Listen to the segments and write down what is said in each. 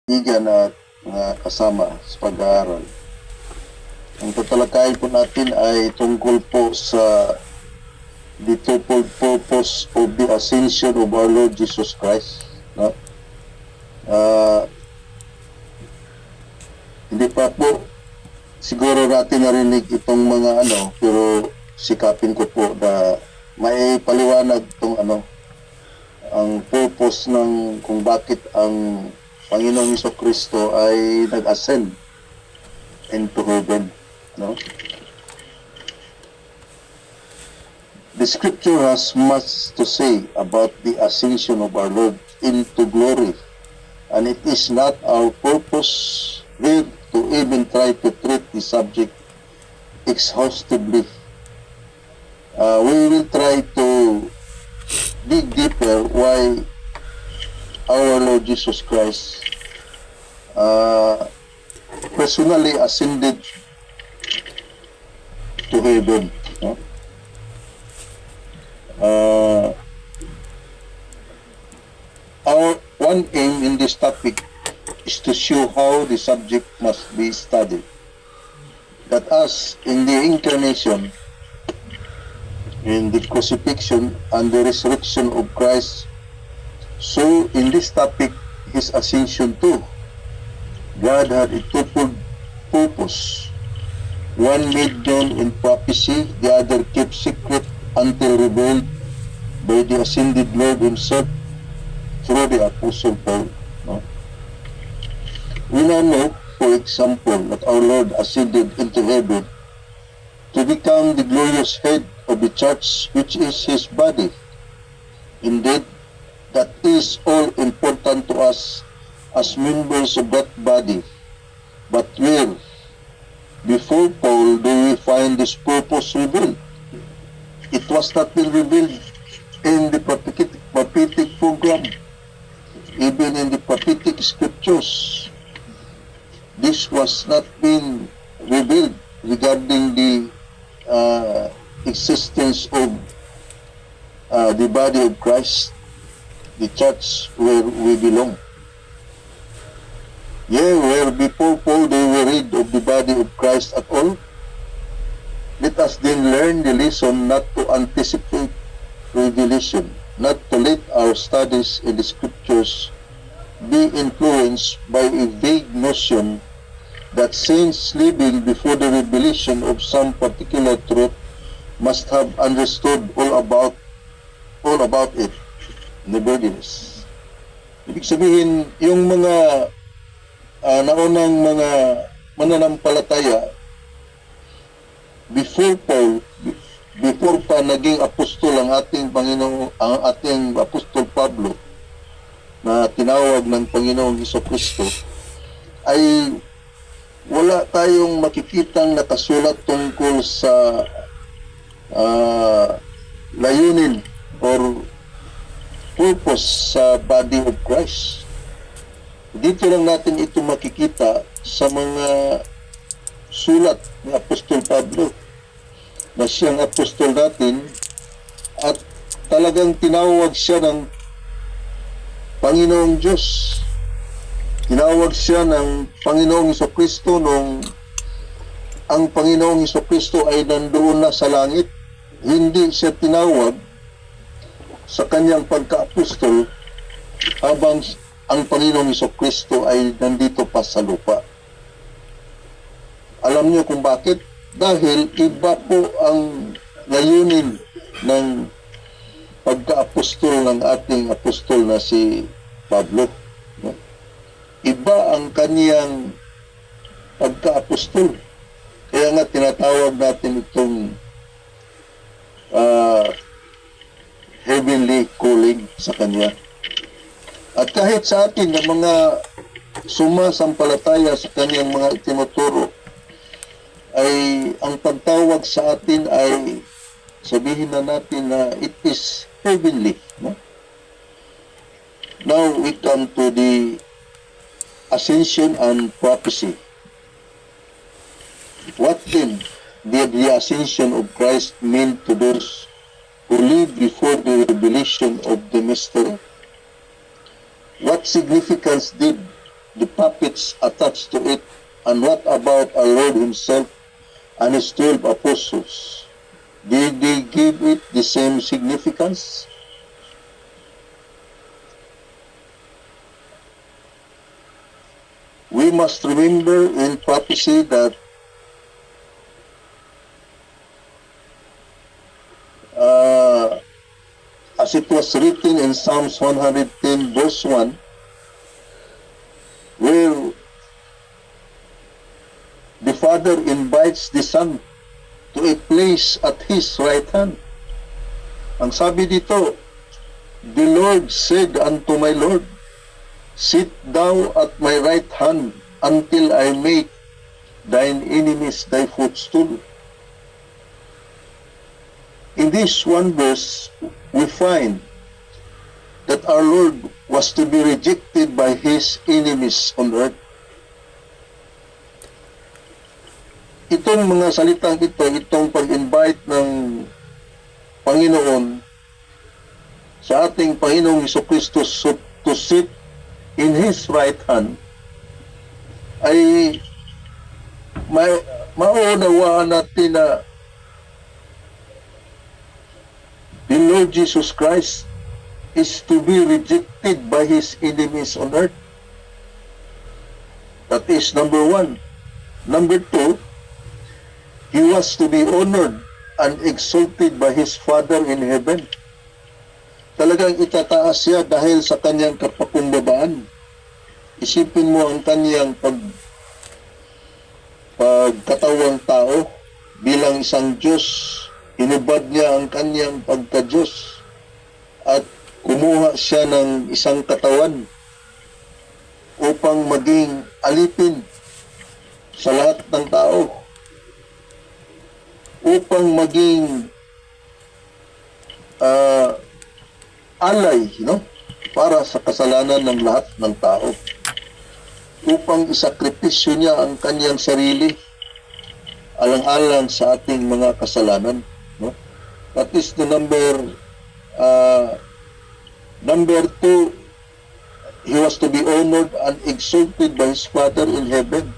kaibigan at mga kasama sa pag-aaral. Ang tatalakayin po natin ay tungkol po sa the twofold purpose of the ascension of our Lord Jesus Christ. No? Hindi pa po siguro natin narinig itong mga pero sikapin ko po na may paliwanag itong ang purpose ng kung bakit ang Panginoong Jesucristo ay nag-ascend into heaven. No? The scripture has much to say about the ascension of our Lord into glory, and it is not our purpose here to even try to treat the subject exhaustively. We will try to dig deeper why our Lord Jesus Christ personally ascended to heaven. No? Our one aim in this topic is to show how the subject must be studied. That as in the incarnation, in the crucifixion and the resurrection of Christ, so in this topic, his ascension too, God had a twofold purpose. One made known in prophecy, the other kept secret until revealed by the ascended Lord himself through the Apostle Paul. No? We now know, for example, that our Lord ascended into heaven to become the glorious head of the church, which is his body. Indeed, that is all important to us as members of that body. But where, before Paul, do we find this purpose revealed? It was not been revealed in the prophetic program, even in the prophetic scriptures. This was not been revealed regarding the existence of the body of Christ, the church where we belong. Yeah, where before Paul they were rid of the body of Christ at all. Let us then learn the lesson not to anticipate revelation, not to let our studies in the scriptures be influenced by a vague notion that saints living before the revelation of some particular truth must have understood all about it. Nevertheless, ibig sabihin, yung mga naunang mga mananampalataya before Paul, before pa naging apostol ang ating Panginoon, ang ating apostol Pablo na tinawag ng Panginoong Jesucristo, ay wala tayong makikitang nakasulat tungkol sa layunin or purpose sa body of Christ. Dito lang natin ito makikita sa mga sulat ni Apostol Pablo na siyang apostol natin, at talagang tinawag siya ng Panginoong Diyos. Tinawag siya ng Panginoong Jesucristo nung ang Panginoong Jesucristo ay nandoon na sa langit. Hindi siya tinawag sa kanyang pagka-apostol habang ang Panginoong Jesucristo ay nandito pa sa lupa. Alam niyo kung bakit? Dahil iba po ang layunin ng pagka-apostol ng ating apostol na si Pablo. Iba ang kaniyang pagka-apostol. Kaya nga tinatawag natin itong heavenly calling sa kanya. At kahit sa atin, ng mga sumasampalataya sa kaniyang mga itinuturo, ay ang pagtawag sa atin ay sabihin na natin na it is heavenly. No? Now we come to the ascension and prophecy. What then did the ascension of Christ mean to those who lived before the revelation of the mystery? What significance did the prophets attached to it? And what about our Lord himself and his 12 apostles? Did they give it the same significance? We must remember in prophecy that as it was written in Psalms 110 verse 1, where the Father invites the Son to a place at His right hand. Ang sabi dito, the Lord said unto my Lord, sit thou at my right hand until I make thine enemies thy footstool. In this one verse, we find that our Lord was to be rejected by His enemies on earth. Itong mga salitang ito, itong pag-invite ng Panginoon sa ating Panginoong Jesucristo to sit in His right hand, ay maunawaan natin na the Lord Jesus Christ is to be rejected by His enemies on earth. That is number one. Number two, He was to be honored and exalted by His Father in heaven. Talagang itataas siya dahil sa kanyang kapakumbabaan. Isipin mo ang kanyang pagkatawang tao bilang isang Diyos. Inubad niya ang kanyang pagka-Diyos at kumuha siya ng isang katawan upang maging alipin sa lahat ng tao, upang maging alay, para sa kasalanan ng lahat ng tao, upang isakripisyo niya ang kanyang sarili alang-alang sa ating mga kasalanan. That is the number two. He was to be honored and exalted by His Father in heaven.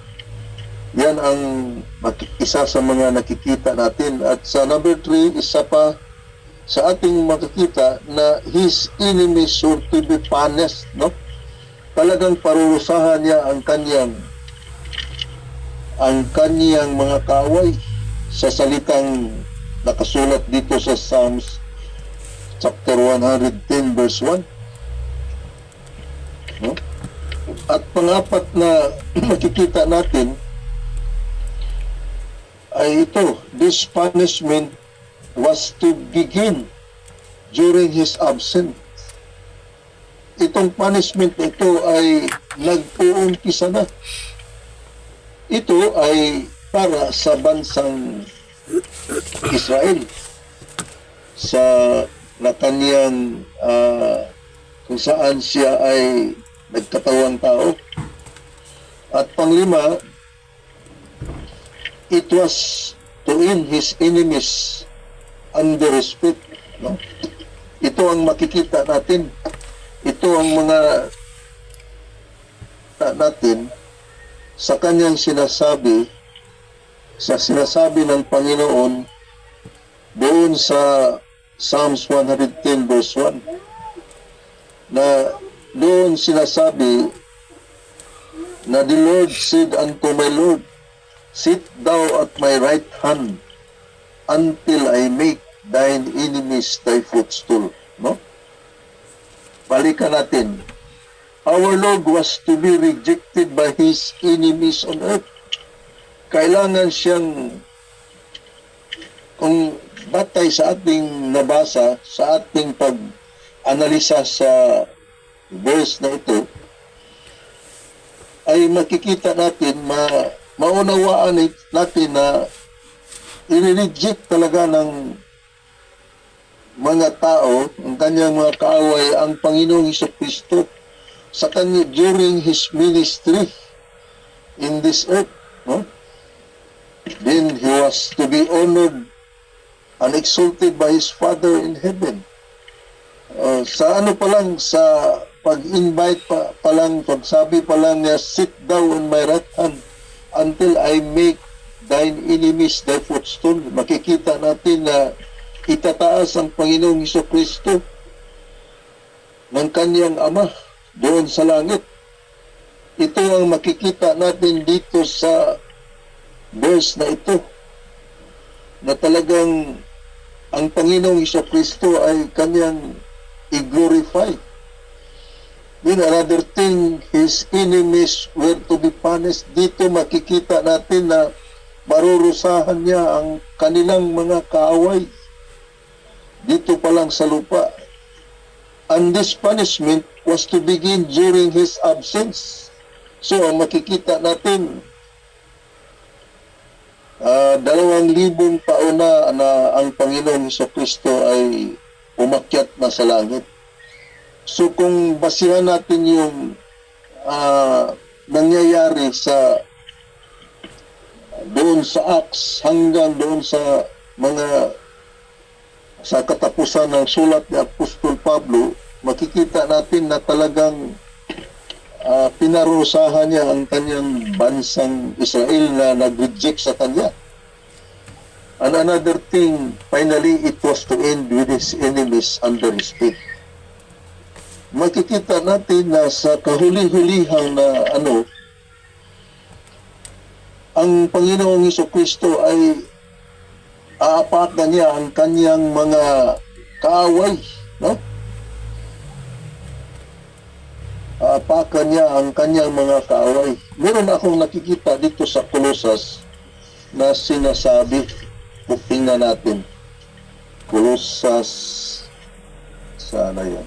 Yan ang isa sa mga nakikita natin. At sa number 3, isa pa sa ating makikita na His enemies should to be punished. Talagang parurusahan niya ang kanyang mga kaaway sa salitang nakasulat dito sa Psalms chapter 110 verse 1. At pangapat na makikita natin ay ito, this punishment was to begin during His absence. Itong punishment na ito ay nag-uumpisa na. Ito ay para sa bansang Israel, sa kanyang kung saan siya ay nagkatawang tao. At panglima, it was to end His enemies under respect. Ito ang makikita natin. Ito ang mga natin sa kanyang sinasabi, sa sinasabi ng Panginoon doon sa Psalms 110 verse 1, na doon sinasabi na the Lord said unto my Lord, sit thou at my right hand until I make thine enemies thy footstool. Balikan natin. Our Lord was to be rejected by His enemies on earth. Kailangan siyang, kung batay sa ating nabasa, sa ating pag-analisa sa verse na ito, ay makikita natin, maunawaan natin na i-reject talaga ng mga tao, ang kanyang mga kaaway, ang Panginoong Jesucristo sa kanya during His ministry in this earth. Then He was to be honored and exalted by His Father in heaven. Sa pag-invite pa lang, pagsabi pa lang niya, sit down on my right hand until I make thine enemies thy footstool. Makikita natin na itataas ang Panginoong Hesukristo ng kanyang Ama doon sa langit. Ito ang makikita natin dito sa verse na ito, na talagang ang Panginoong Hesukristo ay kanyang i-glorify. Then another thing, his enemies were to be punished. Dito makikita natin na marurusahan niya ang kanilang mga kaaway dito pa lang sa lupa. And this punishment was to begin during his absence. So makikita natin 2,000 taon na ang Panginoong Hesukristo ay umakyat na sa langit. So kung basihan natin yung nangyayari doon sa Acts hanggang doon sa katapusan ng sulat ni Apostol Pablo, makikita natin na talagang pinarusahan niya ang kanyang bansang Israel na nag-reject sa kanya. And another thing, finally, it was to end with his enemies under his feet. Makikita natin na sa kahuli-hulihang na ang Panginoong Hesukristo ay aapakan niya ang kanyang mga kaaway, no? Aapakan niya ang kanyang mga kaaway. Meron akong nakikita dito sa Colossus na sinasabi, tingnan natin. Colossus, sana yan.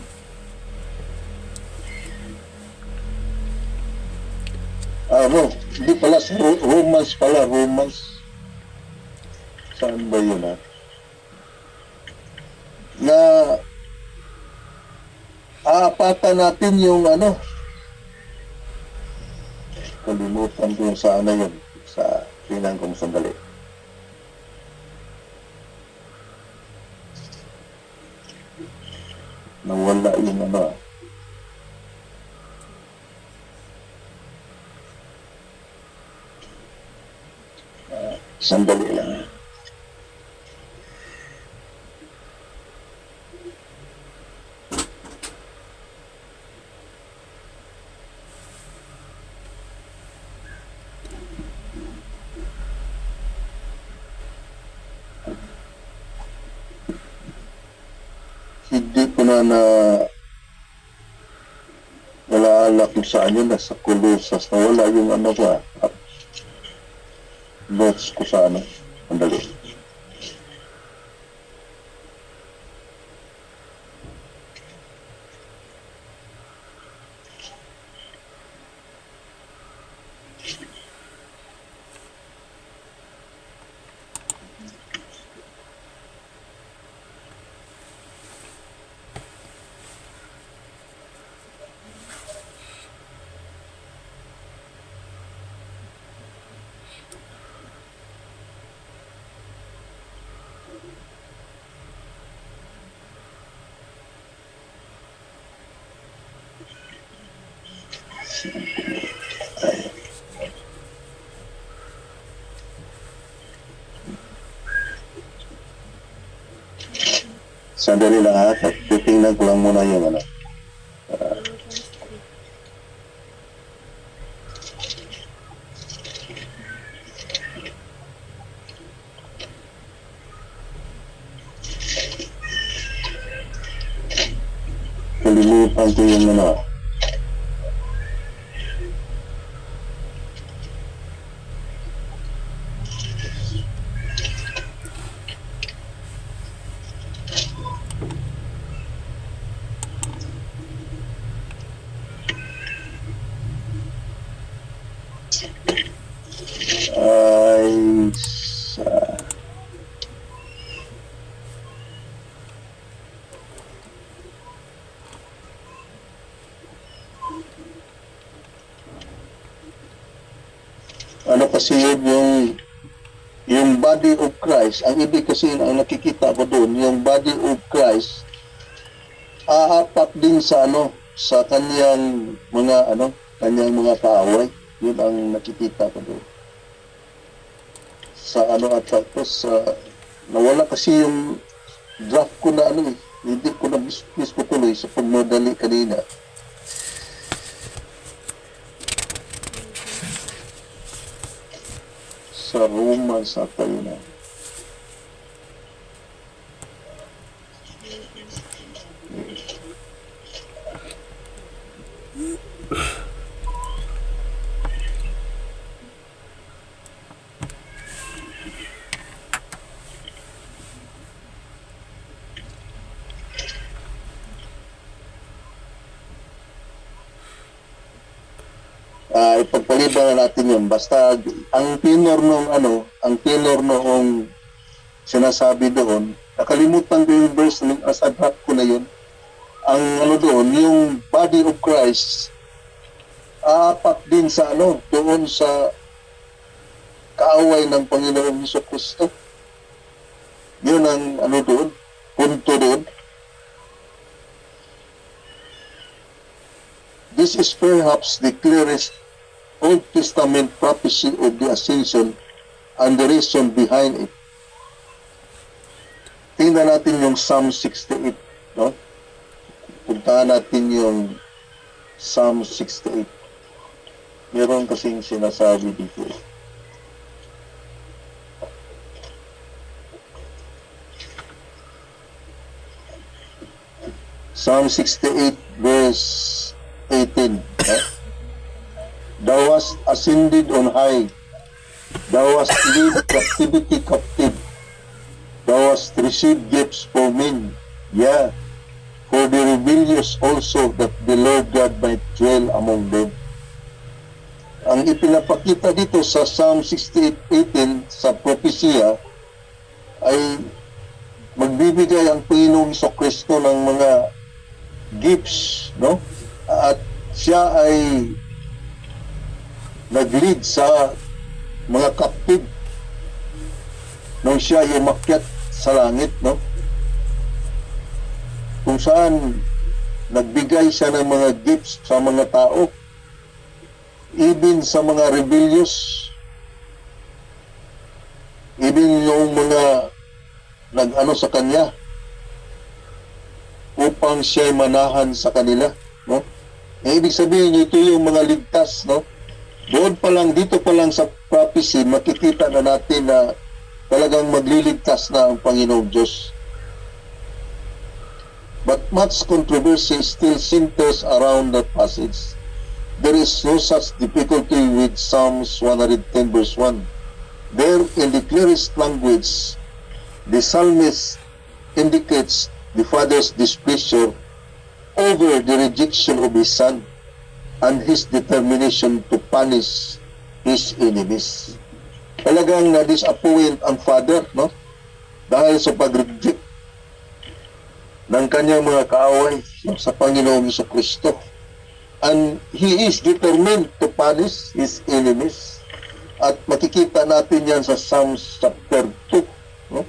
No, hindi pala sa Romans pala, Romans. Saan ba yun, na aapatan natin yung kalimutan ko yung saan na yun, sa tingnan kong sandali. Nawala yung sandali lang. Hindi ko na nalaala kung saan yun, nasa Colossus, nawala yung notes ko sa sandali. Sandali lang at titingnan ko lang muna yung kalimutan ko yung kasi yung body of Christ, ang ibig kasi ang nakikita ko doon, yung body of Christ aapak din sa sa kanyang kanyang mga kaaway. Yun ang nakikita ko doon. Sa at tapos nawala kasi yung draft ko na hindi ko na mismo tuloy sa pagmadali kanina. Sa Romans ata yun na. Ipagpaliban na natin yun. Basta, ang tenor noong sinasabi doon, nakalimutan ko yung verse ng asadrap ko na yun. Ang doon, yung body of Christ, aapat din sa doon sa kaaway ng Panginoong Jesucristo. Yun ang doon, punto doon. This is perhaps the clearest Old Testament prophecy of the Ascension and the reason behind it. Tingnan natin yung Psalm 68, no? Puntahan natin yung Psalm 68. Meron kasing sinasabi dito. Psalm 68 verse 18. Thou hast ascended on high. Thou hast led captivity captive. Thou hast received gifts for men. Yeah, for the rebellious also, that the Lord God might dwell among them. Ang ipinapakita dito sa Psalm 68:18 sa propesya ay magbibigay ang Panginoong Jesucristo ng mga gifts, no? At siya ay nag-lead sa mga captive nung siya ay umakyat sa langit, no? Kung saan nagbigay siya ng mga gifts sa mga tao, even sa mga rebellious, even yung mga nag sa kanya upang siya manahan sa kanila, no? Ibig sabihin, ito yung mga ligtas, no? Doon pa lang, dito pa lang sa prophecy, makikita na natin na talagang magliligtas na ang Panginoong Diyos. But much controversy still centers around that passage. There is no such difficulty with Psalms 110 verse 1. There, in the clearest language, the psalmist indicates the Father's displeasure over the rejection of His Son and His determination to punish His enemies. Talagang na-disappoint ang Father, no? Dahil sa pag-reject ng kanyang mga kaaway sa Panginoong Jesucristo. And He is determined to punish His enemies. At makikita natin yan sa Psalms chapter 2, no?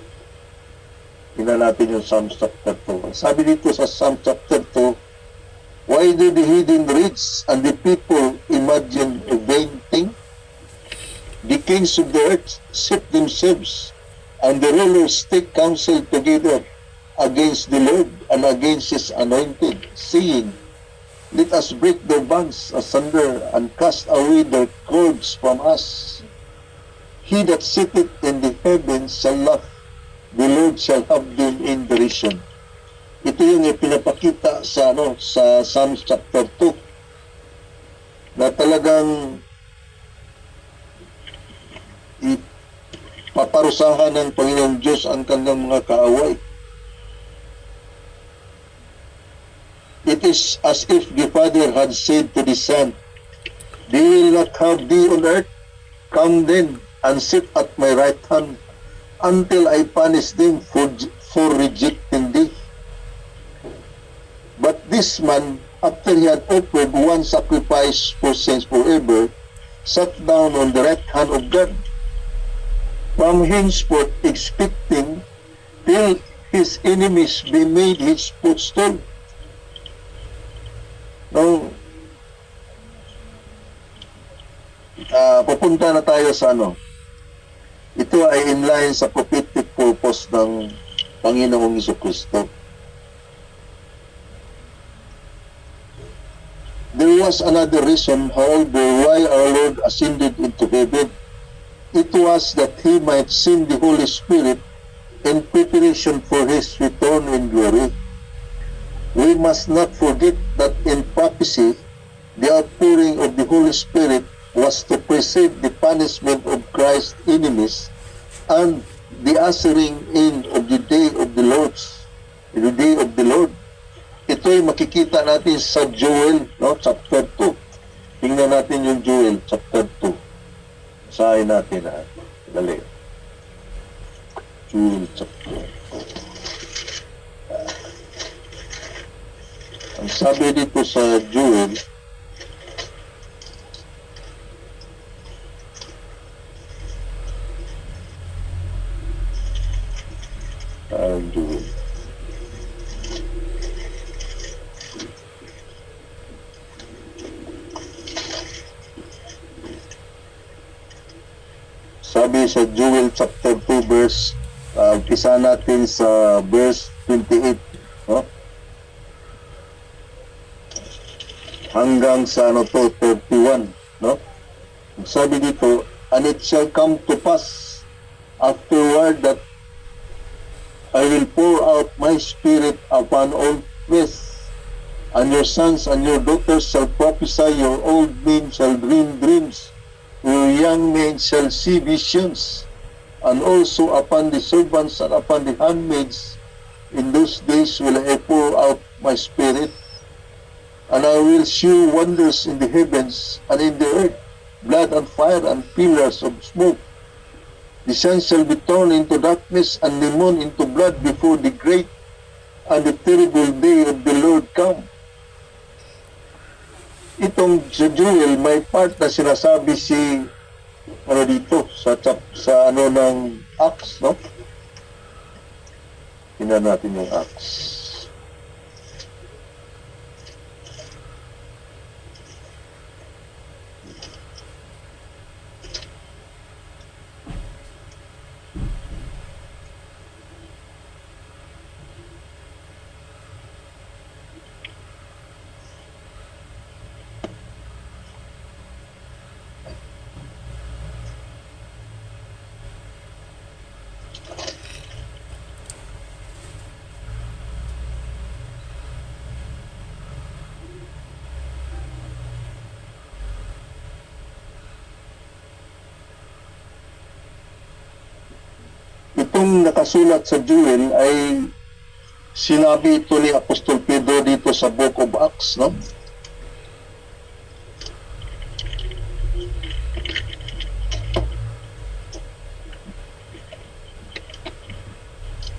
Tingnan natin yung Psalms chapter 2. Sabi dito sa Psalm chapter 2, why do the heathen rich and the people imagine a vain thing? The kings of the earth set themselves, and the rulers take counsel together against the Lord and against His anointed, saying, let us break their bands asunder and cast away their cords from us. He that sitteth in the heavens shall laugh, the Lord shall have them in derision. Ito yung ipinapakita sa sa Psalms chapter 2 na talagang ipaparusahan ng Panginoong Diyos ang kanyang mga kaaway. It is as if the Father had said to the Son, they will not have thee on earth, come then and sit at my right hand until I punish them for rejecting thee. But this man, after he had offered one sacrifice for sins forever, sat down on the right hand of God, from henceforth expecting till his enemies be made his footstool. No, pupunta na tayo sa ano. Ito ay in line sa prophetic purpose ng Panginoong Jesucristo. There was another reason, however, why our Lord ascended into heaven. It was that He might send the Holy Spirit in preparation for His return in glory. We must not forget that in prophecy, the outpouring of the Holy Spirit was to precede the punishment of Christ's enemies and the ushering in of the day of the Lord. Ito'y makikita natin sa Joel, no, chapter 2. Tingnan natin yung Joel, chapter 2. Basahin natin, ha. Dali. Joel, chapter 2. Ang sabi dito sa Joel, Joel. Sabi sa Joel chapter 2 verse, umpisa natin sa verse 28, no? Hanggang sa ano to, 31, no? Sabi dito, and it shall come to pass afterward that I will pour out my spirit upon all flesh, and your sons and your daughters shall prophesy, your old men shall dream dreams, your young men shall see visions, and also upon the servants and upon the handmaids in those days will I pour out my spirit, and I will shew wonders in the heavens and in the earth, blood and fire and pillars of smoke. The sun shall be turned into darkness and the moon into blood before the great and the terrible day of the Lord come. Itong sa Joel, may part na sinasabi si ano dito sa ano ng Acts, no? Tingnan natin yung Acts. Itong nakasulat sa Joel ay sinabi ito ni Apostol Pedro dito sa Book of Acts, no?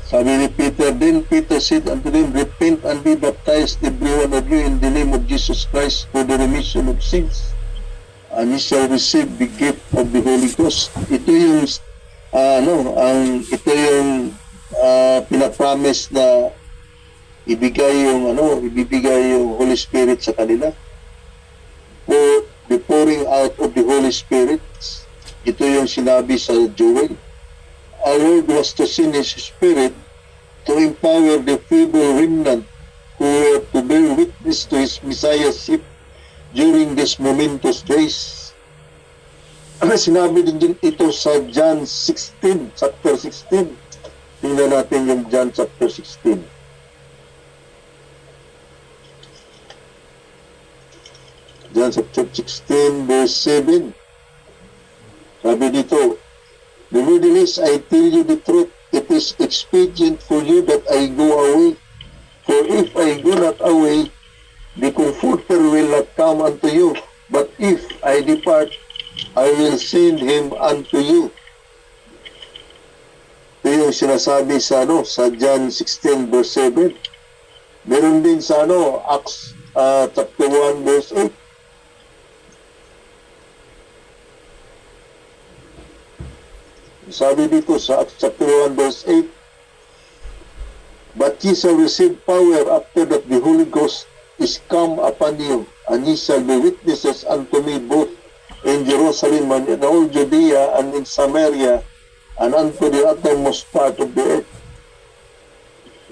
Sabi ni Peter, then Peter said unto them, repent and be baptized every one of you in the name of Jesus Christ for the remission of sins, and ye shall receive the gift of the Holy Ghost. Ito yung ito yung pinapromise na ibibigay yung Holy Spirit sa kanila. For the pouring out of the Holy Spirit, ito yung sinabi sa Joel. Our Lord was to send His Spirit to empower the feeble remnant who were to bear witness to His Messiahship during these momentous days. Sinabi din ito sa John 16, chapter 16. Tingnan natin yung John chapter 16. John chapter 16, verse 7. Sabi dito, nevertheless, I tell you the truth, it is expedient for you that I go away. For if I go not away, the Comforter will not come unto you. But if I depart, I will send Him unto you. Ito yung sinasabi sa John 16 verse 7. Meron din sa Acts chapter 1 verse 8. Sabi dito sa Acts chapter 1 verse 8, but ye shall receive power after that the Holy Ghost is come upon you, and ye shall be witnesses unto me both in Jerusalem and in all Judea and in Samaria and unto the uttermost part of the earth.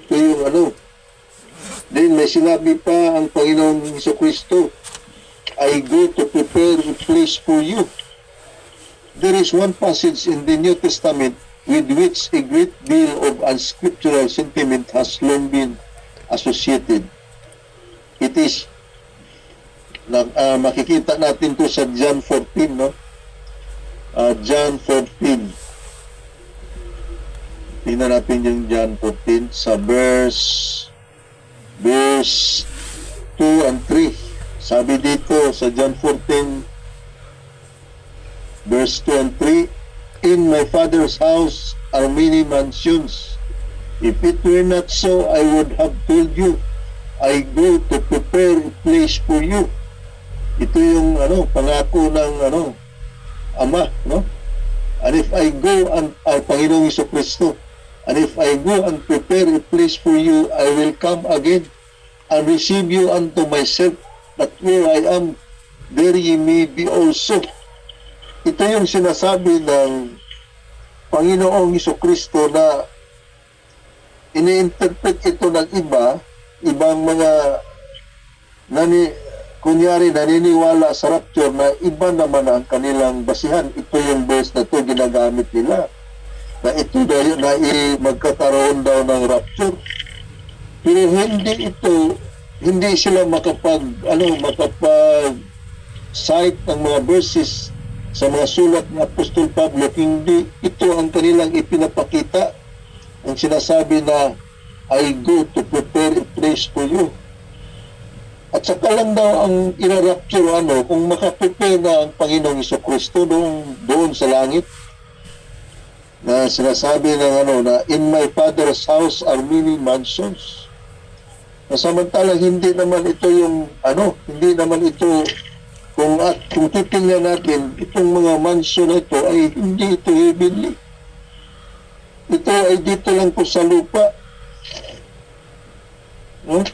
Ito yung ano. Then may sinabi pa ang Panginoong Jesucristo, I go to prepare a place for you. There is one passage in the New Testament with which a great deal of unscriptural sentiment has long been associated. It is, makikita natin to sa John 14, no? John 14. Tingnan natin yung John 14 sa verse 2 and 3. Sabi dito sa John 14, verse 2 and 3, in my Father's house are many mansions. If it were not so, I would have told you, I go to prepare a place for you. Ito yung pangako ng Ama, no? And if I go and Panginoong Jesucristo, and if I go and prepare a place for you, I will come again and receive you unto myself, that where I am, there ye may be also. Ito yung sinasabi ng Panginoong Jesucristo na ini-interpret ito ng ibang mga kunyari naniniwala sa rapture na iba naman ang kanilang basihan. Ito yung verse na ito ginagamit nila. Na ito dahil na magkakaroon daw ng rapture. Pero hindi sila makapag-cite ng mga verses sa mga sulat ng Apostol Pablo. Hindi ito ang kanilang ipinapakita. Ang sinasabi na, I go to prepare a place for you. At saka lang daw ang ira-rapture kung makaprepare na ang Panginoong Jesucristo doon sa langit. Na sinasabi ng na in my Father's house are many mansions. Na samantalang hindi naman ito yung hindi naman ito kung titingnan natin itong mga mansion na ito ay hindi ito heavenly. Ito ay dito lang po sa lupa. No?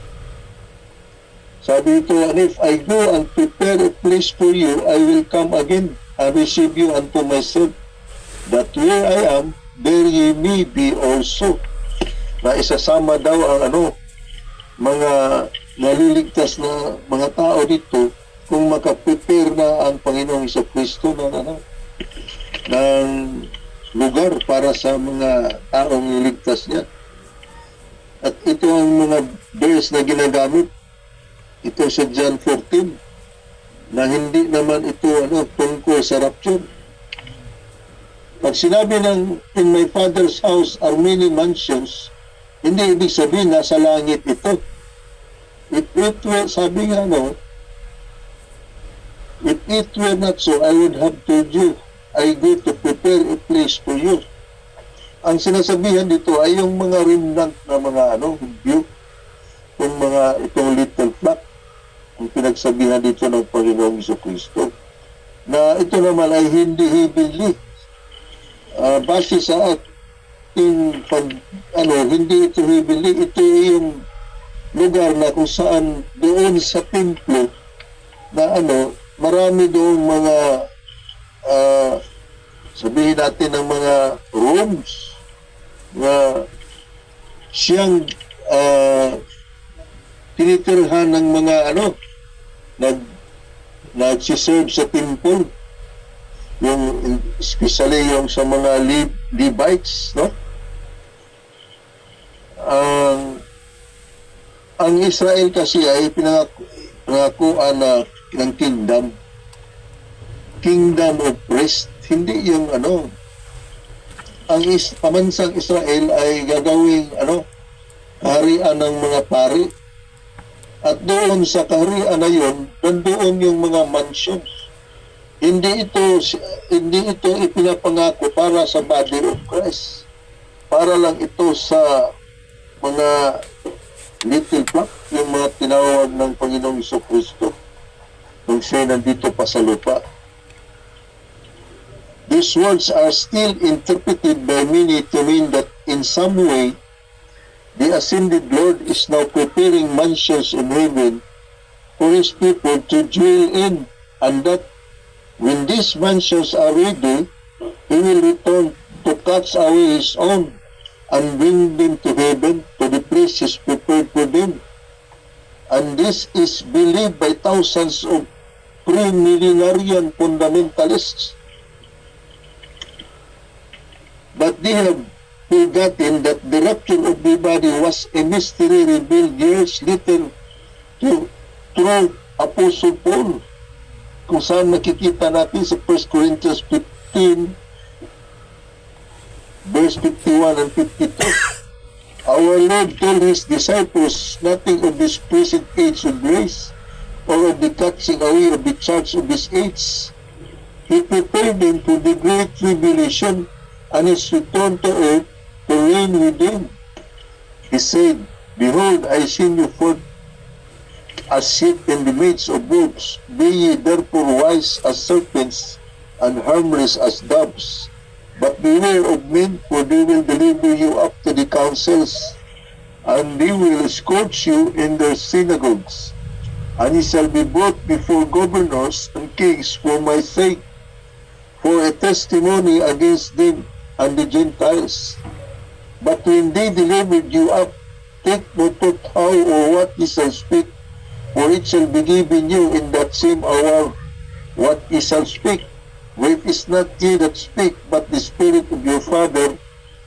Sabi ito, and if I go and prepare a place for you, I will come again and receive you unto myself, that where I am, there ye may be also. Na isasama daw ang mga naliligtas na mga tao dito kung makaprepare na ang Panginoong Jesucristo ng lugar para sa mga taong niligtas niya. At ito ang mga verse na ginagamit. Ito sa John 14 na hindi naman ito tungkol sa rapture. Pag sinabi ng in my Father's house are many mansions, hindi ibig sabihin na sa langit ito. If it were, sabi nga if it were not so, I would have told you, I go to prepare a place for you. Ang sinasabihan dito ay yung mga remnant na mga view, yung mga itong little flock, ang pinagsabihan dito ng Panginoong Jesucristo. Na ito naman ay hindi heavenly. Base sa ating hindi ito heavenly, ito yung lugar na kung saan doon sa templo na marami doong mga sabihin natin ng mga rooms na siyang tinitirhan ng mga nagsiserve sa temple, yung especially yung sa mga Levites, no? Ang Israel kasi ay pinangakuan na ng kingdom of priest. Hindi yung ang pamansang Israel ay gagawing kaharian ng mga pari. At doon sa kaharian na yun, nandoon yung mga mansions. Hindi ito ipinapangako para sa body of Christ. Para lang ito sa mga little flock, yung mga tinawag ng Panginoong Jesucristo nung siya nandito pa sa lupa. These words are still interpreted by many to mean that in some way the ascended Lord is now preparing mansions in heaven for his people to dwell in, and that when these mansions are ready, he will return to catch away his own and bring them to heaven, to the places prepared for them. And this is believed by thousands of pre-millenarian fundamentalists. But they have forgotten that the rapture of the body was a mystery revealed years later through Apostle Paul, kung saan nakikita natin sa 1 Corinthians 15 verse 51 and 52. Our Lord told his disciples nothing of this present age of grace or of the catching away of the church of this age. He prepared them for the great tribulation and his return to earth to reign with them. He said, Behold, I send you forth as sheep in the midst of wolves. Be ye therefore wise as serpents and harmless as doves. But beware of men, for they will deliver you up to the councils, and they will scourge you in their synagogues. And ye shall be brought before governors and kings for my sake, for a testimony against them and the Gentiles. But when they delivered you up, take no thought how or what ye shall speak, for it shall be given you in that same hour what ye shall speak. For it is not ye that speak, but the Spirit of your Father,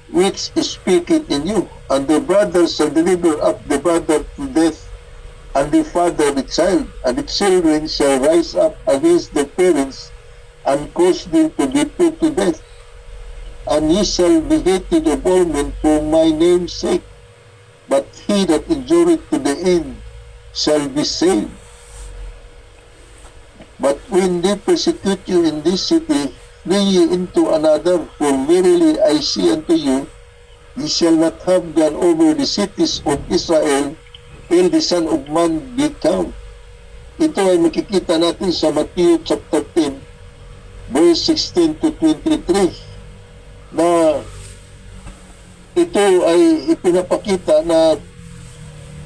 which speaketh in you. And the brother shall deliver up the brother to death, and the father the child, and the children shall rise up against their parents, and cause them to be put to death. And ye shall be hated of all men for my name's sake, but he that endureth to the end shall be saved. But when they persecute you in this city, flee ye into another, for verily I say unto you, ye shall not have gone over the cities of Israel till the Son of Man be come. Ito ay makikita natin sa Matthew chapter 10, verse 16 to 23, na ito ay ipinapakita na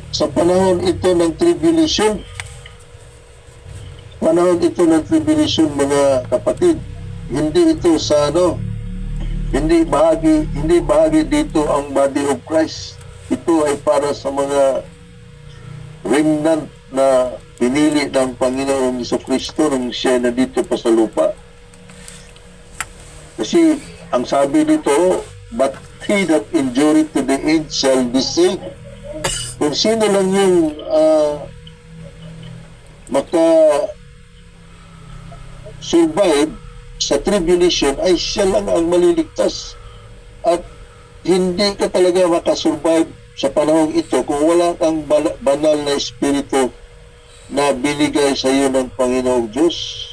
sa panahon ito ng tribulation, mga kapatid, hindi ito sa hindi bahagi dito ang body of Christ. Ito ay para sa mga remnant na pinili ng Panginoong Jesucristo nung siya na dito pa sa lupa. Kasi ang sabi dito, but he that endureth to the end shall be saved. Kung sino lang yung survive sa tribulation ay siya lang ang maliligtas, at hindi ka talaga makasurvive sa panahong ito kung wala kang banal na espiritu na binigay sa iyo ng Panginoong Diyos.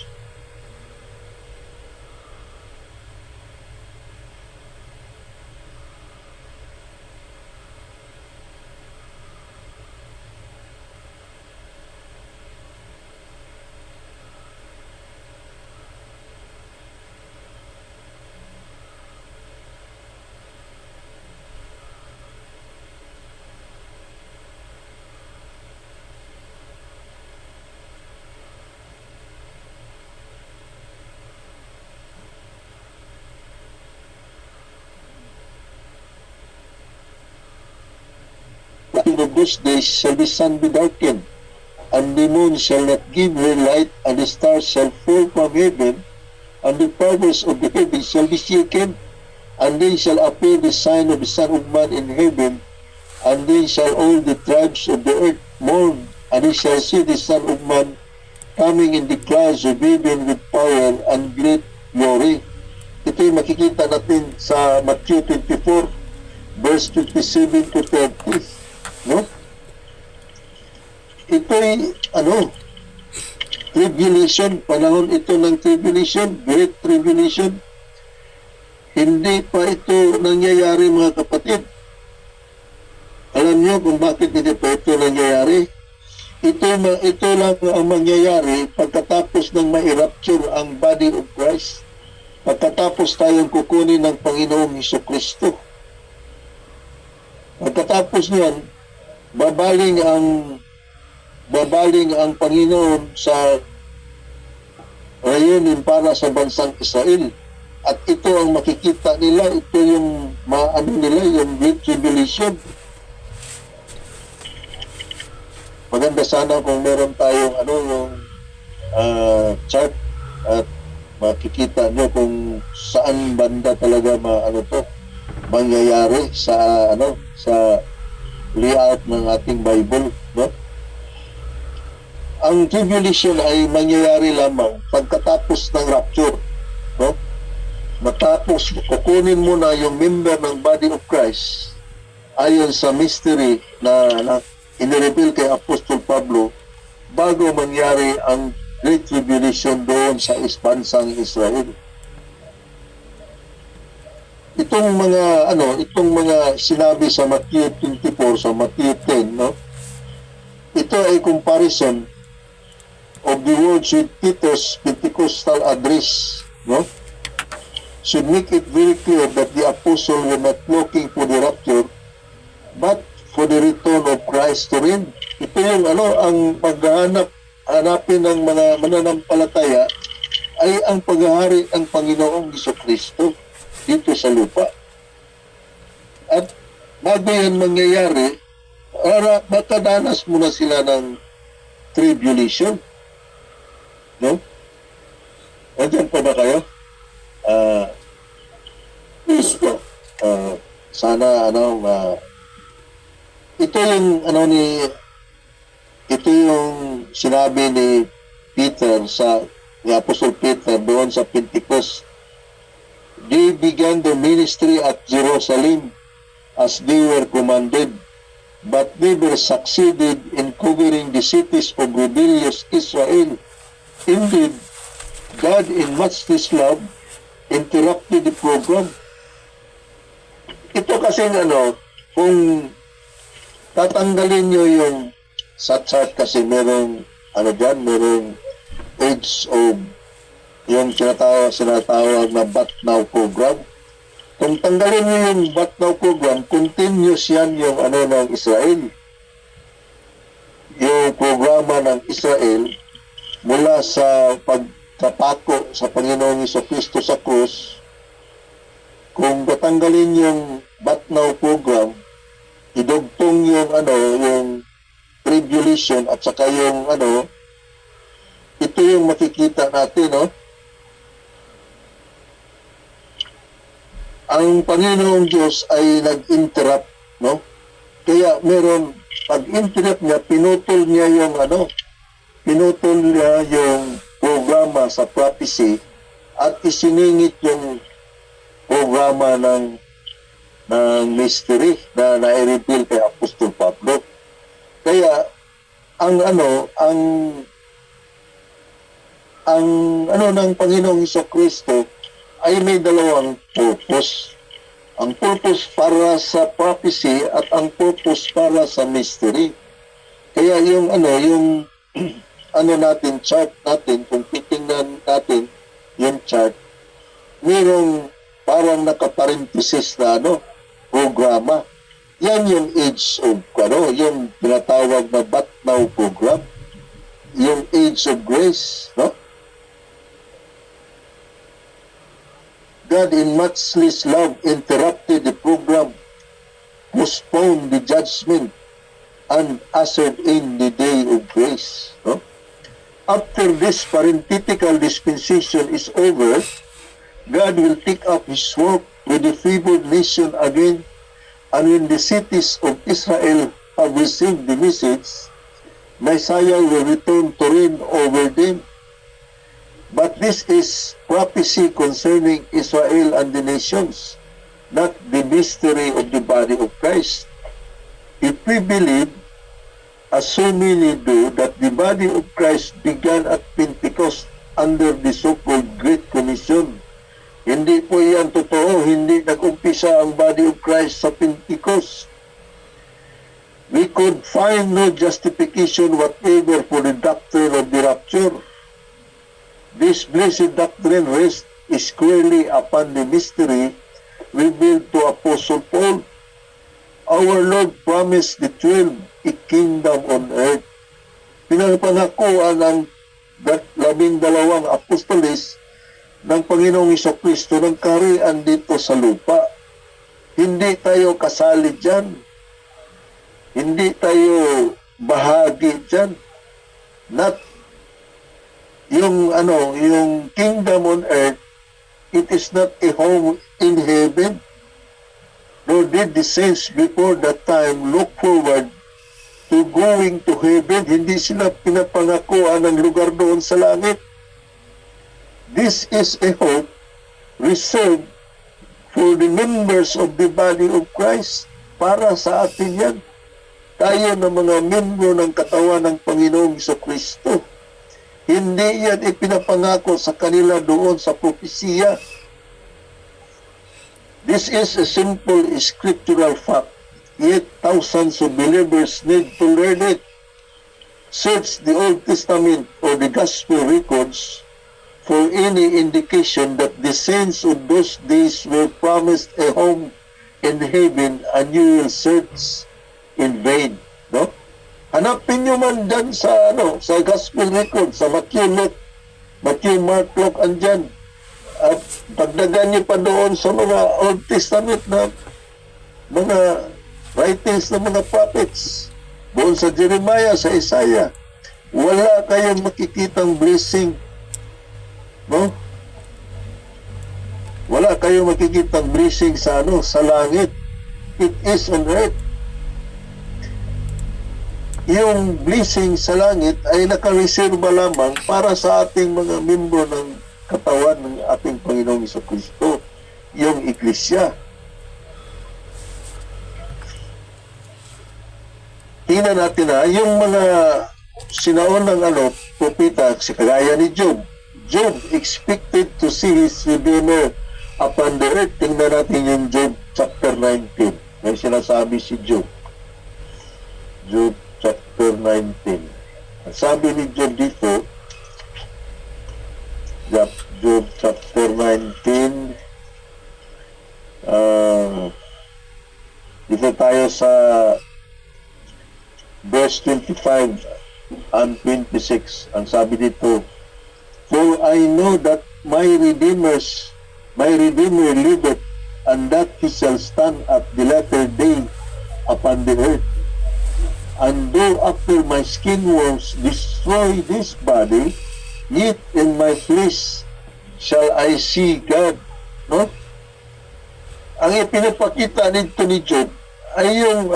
Of those days shall the sun be darkened, and the moon shall not give her light, and the stars shall fall from heaven, and the powers of the heavens shall be shaken. And then shall appear the sign of the Son of Man in heaven, and then shall all the tribes of the earth mourn, and they shall see the Son of Man coming in the clouds of heaven with power and great glory. Ito'y makikita natin sa Matthew 24, verse 27 to 30. No? Ito'y tribulation, panahon ito ng tribulation, great tribulation. Hindi pa ito nangyayari, mga kapatid. Alam niyo kung bakit hindi pa ito nangyayari? Ito lang ang mangyayari pagkatapos ng ma-rapture ang body of Christ, pagkatapos tayong kukunin ng Panginoong Jesucristo. Pagkatapos niyan, babaling ang babaling ang Panginoon sa rayunin para sa bansang Israel. At ito ang makikita nila, ito yung maano nila, yung Great Tribulation. Maganda sana kung meron tayong yung chart at makikita nyo kung saan banda talaga mangyayari sa sa layout ng ating Bible, no? Ang tribulation ay mangyayari lamang pagkatapos ng rapture, no? Matapos kukunin mo na yung member ng body of Christ ayon sa mystery na inireveal kay Apostol Pablo bago mangyari ang Great Tribulation doon sa bansang Israel. Itong mga sinabi sa Matthew 24, sa Matthew 10, no? Ito ay comparison of the words with Peter's Pentecostal address, no? Should make it very clear that the apostle were not looking for the rapture, but for the return of Christ to reign. Ito yung ang hanapin ng mga mananampalataya ay ang paghahari ng Panginoong Jesucristo dito sa lupa. At bago yan mangyayari, makadanas muna sila ng tribulation. No? Nandiyan pa ba kayo? Please po. Sana ito yung sinabi ni Peter ni Apostle Peter doon sa Pentecost. They began their ministry at Jerusalem as they were commanded, but never succeeded in covering the cities of rebellious Israel. Indeed, God in much His love interrupted the program. Ito kasi kung tatanggalin nyo yung sa chart kasi merong age of yung sinatawag na But Now program. Kung tanggalin nyo yung But Now program, continuous yan yung ng Israel. Yung programa ng Israel mula sa pagkapako sa Panginoong Jesucristo sa krus. Kung tatanggalin yung But Now program, idugtong yung tribulation at saka yung ito yung makikita natin, no? Ang Panginoong Diyos ay nag-interrupt, no? Kaya pag-interrupt niya, pinutol niya yung programa sa prophecy at isiningit yung programa ng mystery na na-reveal kay Apostol Pablo. Kaya ng Panginoong Jesucristo ay may dalawang purpose. Ang purpose para sa prophecy at ang purpose para sa mystery. Kaya yung chart natin, kung titingnan natin yung chart, mayroong parang nakaparenthesis na programa. Yan yung age of yung tinatawag na But Now program. Yung age of grace, no? God in matchless love interrupted the program, postponed the judgment, and ushered in the day of grace. No? After this parenthetical dispensation is over, God will take up His work with the favored nation again, and when the cities of Israel have received the message, Messiah will return to reign over them. But this is prophecy concerning Israel and the nations, not the mystery of the body of Christ. If we believe, as so many do, that the body of Christ began at Pentecost under the so-called Great Commission, hindi po yan totoo. Hindi nag-umpisa ang body of Christ sa Pentecost. We could find no justification whatever for the doctrine of the rapture. This blessed doctrine rests squarely upon the mystery revealed to Apostle Paul. Our Lord promised the 12 a kingdom on earth. pinapanakuan ang 12 apostoles ng Panginoong Jesucristo ng kaharian dito sa lupa. Hindi tayo kasali dyan. Hindi tayo bahagi dyan. Not yung kingdom on earth, it is not a home in heaven. Nor did the saints before that time look forward to going to heaven. Hindi sila pinapangakuan ng lugar doon sa langit. This is a hope reserved for the members of the body of Christ. Para sa atin yan. Tayo na mga membro ng katawan ng Panginoong Jesucristo. Hindi yan ipinapangako sa kanila doon sa propesiya. This is a simple scriptural fact. Yet thousands of believers need to learn it. Search the Old Testament or the Gospel records for any indication that the saints of those days were promised a home in heaven, and you will search in vain. No? Hanapin nyo man dyan sa, sa Gospel record, sa Matthew, Mark, Luke, andyan. At pagdagan nyo pa doon sa mga Old Testament na mga writings ng mga prophets, doon sa Jeremiah, sa Isaiah, wala kayong makikitang blessing. No? Wala kayong makikitang blessing sa sa langit. It is on earth. Yung blessing sa langit ay nakareserba lamang para sa ating mga membro ng katawan ng ating Panginoong Jesucristo, yung Iglesia. Tingnan natin yung mga sinaunang propeta, si kagaya ni Job. Job expected to see his Redeemer upon the earth. Tingnan natin yung Job chapter 19. May sinasabi si Job. Job chapter 19. Sabi ni Job dito, Job chapter 19, dito tayo sa verse 25 and 26. Ang sabi dito, for I know that my Redeemer liveth, and that he shall stand at the latter day upon the earth. And though after my skin worms destroy this body, yet in my flesh shall I see God. No? Ang ipinapakita nito ni Job ay yung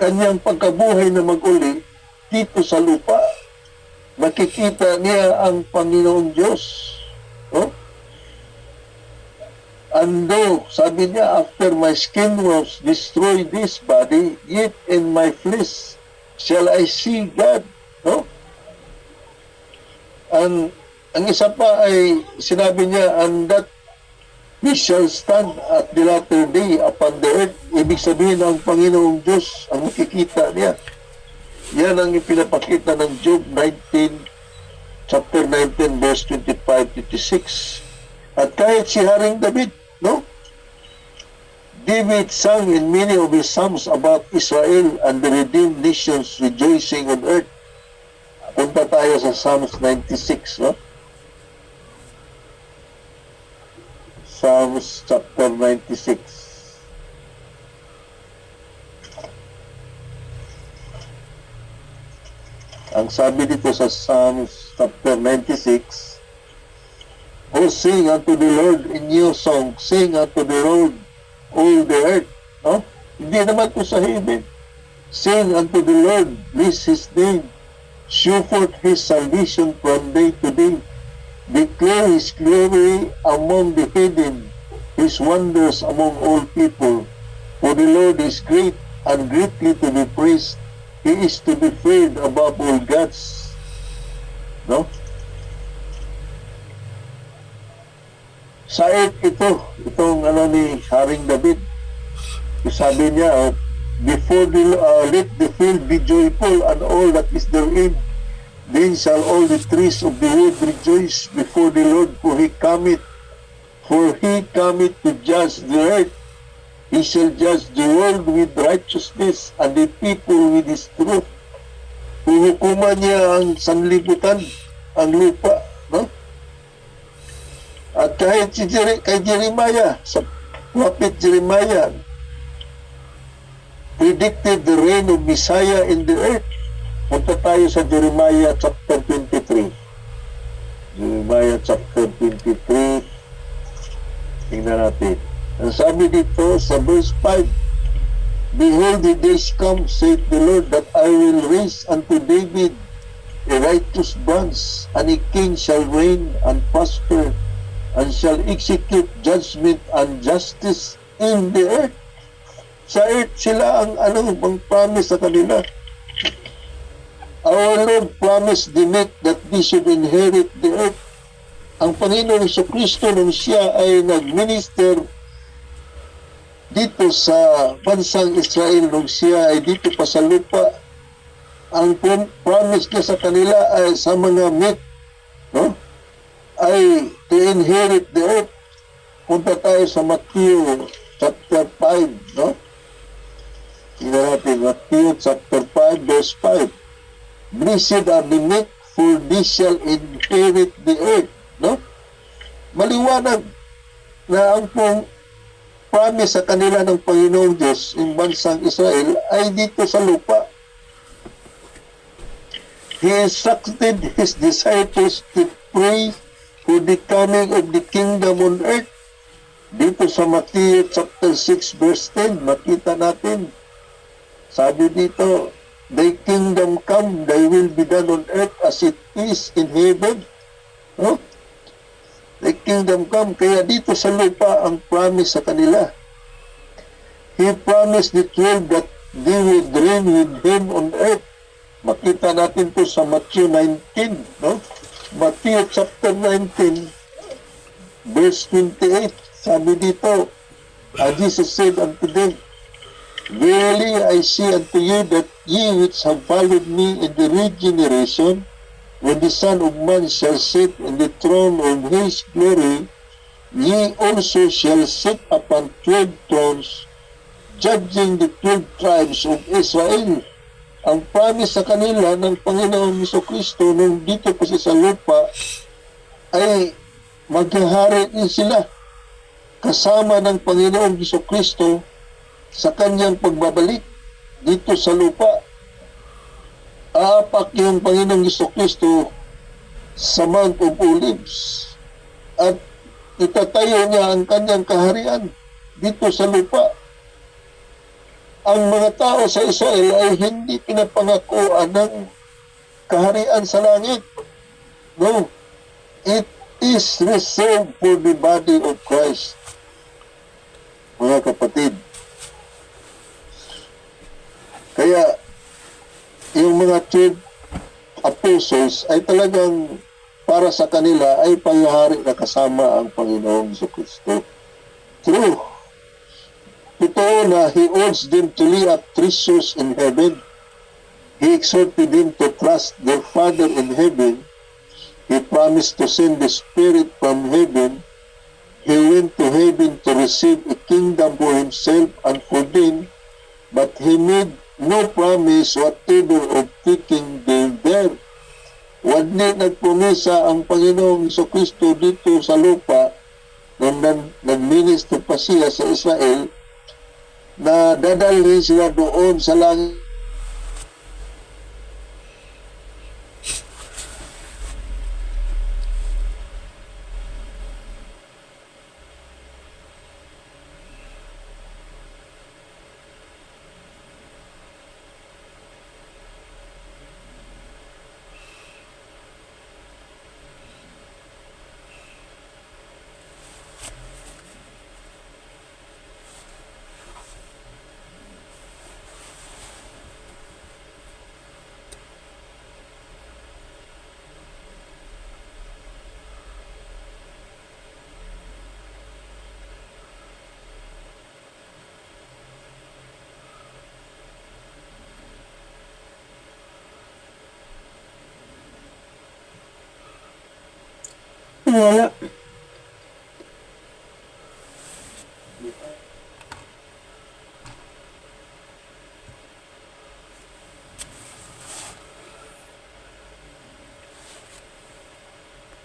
kanyang pagkabuhay na mag-uli dito sa lupa. Makikita niya ang Panginoong Diyos. No? And though, sabi niya, after my skin was destroy this body, yet in my flesh shall I see God. No? And ang isa pa ay sinabi niya, and that we shall stand at the latter day upon the earth. Ibig sabihin ng Panginoong Diyos ang makikita niya. Yan ang ipinapakita ng Job 19, chapter 19, verse 25-26. At kahit si Haring David, no? David sang in many of his psalms about Israel and the redeemed nations rejoicing on earth. Punta tayo sa Psalms 96, no? Psalms chapter 96. Ang sabi dito sa Psalms chapter 96, oh, sing unto the Lord a new song, sing unto the Lord all the earth. No? Hindi naman to sa heaven. Sing unto the Lord, bless His name, show forth His salvation from day to day. Declare His glory among the heathen, His wonders among all people. For the Lord is great and greatly to be praised. He is to be feared above all gods. No? Sa itong ni Haring David, sabi niya, before let the field be joyful and all that is therein. Then shall all the trees of the wood rejoice before the Lord, for He cometh to judge the earth. He shall judge the world with righteousness, and the people with His truth. Huhukuman niya ang sanlibutan, ang lupa, no? At kahit kay Jeremiah, sa prophet Jeremiah, predicted the reign of Messiah in the earth. Punta tayo sa Jeremiah chapter 23. Jeremiah chapter 23. Tingnan natin. Ang sabi dito sa verse 5, Behold, the days come, saith the Lord, that I will raise unto David a righteous branch, and a king shall reign and prosper, and shall execute judgment and justice in the earth. Sa earth sila ang promise sa kanila. Our Lord promised the meek that they should inherit the earth. Ang Panginoon sa Kristo nung siya ay nag-minister dito sa bansang Israel, nung siya ay dito pa sa lupa, ang promise niya sa kanila ay sa mga meek, no? Ay to inherit the earth. Punta tayo sa Matthew chapter 5, no? Tingnan natin, Matthew chapter 5, verse 5. Blessed are the meek, for they shall inherit the earth, no? Maliwanag na ang promise sa kanila ng Panginoong Diyos ng bansang Israel ay dito sa lupa. He instructed his disciples to pray for the coming of the kingdom on earth. Dito sa Matthew chapter 6 verse 10, makita natin, sabi dito, Thy kingdom come, thy will be done on earth as it is in heaven. No? Thy kingdom come. Kaya dito sa lupa ang promise sa kanila. He promised the 12 that they would reign with him on earth. Makita natin to sa Matthew 19, no? Matthew chapter 19, verse 28. Sabi dito, Jesus said unto them, Verily I say unto you that ye which have followed me in the regeneration, when the Son of Man shall sit in the throne of his glory, ye also shall sit upon 12 thrones, judging the 12 tribes of Israel. Ang promise sa kanila ng Panginoong Jesucristo nung dito kasi sa lupa ay maghahari din sila kasama ng Panginoong Jesucristo sa kanyang pagbabalik dito sa lupa. Aapak yung Panginoong Jesucristo sa Mount of Olives at itatayo niya ang kanyang kaharian dito sa lupa. Ang mga tao sa Israel ay hindi pinapangakuan ng kaharian sa langit. No. It is reserved for the body of Christ. Mga kapatid. Kaya, yung mga 12 apostles ay talagang para sa kanila ay pangyahari na kasama ang Panginoong Jesucristo. True. Totoo na He urged them to lay up treasures in heaven. He exhorted them to trust their Father in heaven. He promised to send the Spirit from heaven. He went to heaven to receive a kingdom for Himself and for them, but He made no promise whatever of taking them there. Wadi nagpromesa ang Panginoong Jesucristo dito sa lupa nung nag-minister pa siya sa Israel na dadalhin sila doon sa langit. Wala.